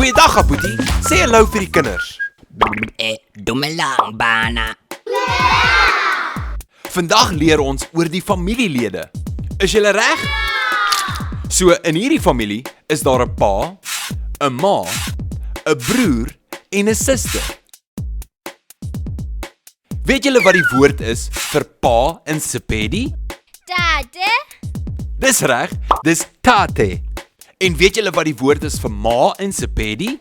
Goeiedag, Abuti. Sê hallo vir die kinders. Dumelang bana. Vandag leer ons oor die familielede. Is julle reg? So, in hierdie familie is daar 'n pa, 'n ma, 'n broer en 'n suster. Weet julle wat die woord is vir pa in Sepedi? Tate, Dis reg, dis tate. En weet julle wat die woord is vir ma in Sepedi?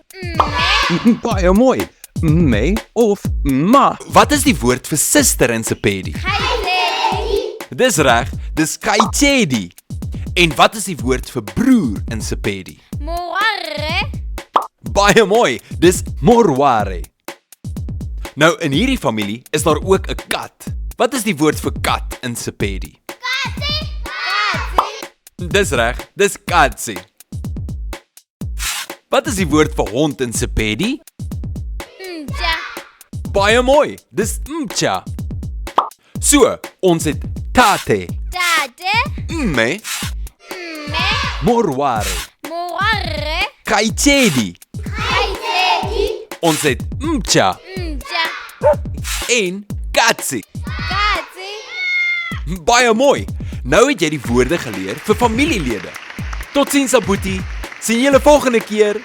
Baie mooi. Me of ma. Wat is die woord vir suster in Sepedi? Dis reg, dis kaitedi. En wat is die woord vir broer in Sepedi? moare, Baie mooi, dis morware. Nou in hierdie familie is daar ook 'n kat. Wat is die woord vir kat in Sepedi? Dis reg, dis katsie. Wat is die woord vir hond in Sepedi? mja, Baie mooi, dis mcha. So, ons het tate, tate, mme, me, morware, moare, kaitedi. kaitedi, Ons het mcha mja, en katsie. katsi. Baie mooi. Nou het jy die woorde geleer vir familielede. Totsiens, Abuti. Sien julle volgende keer.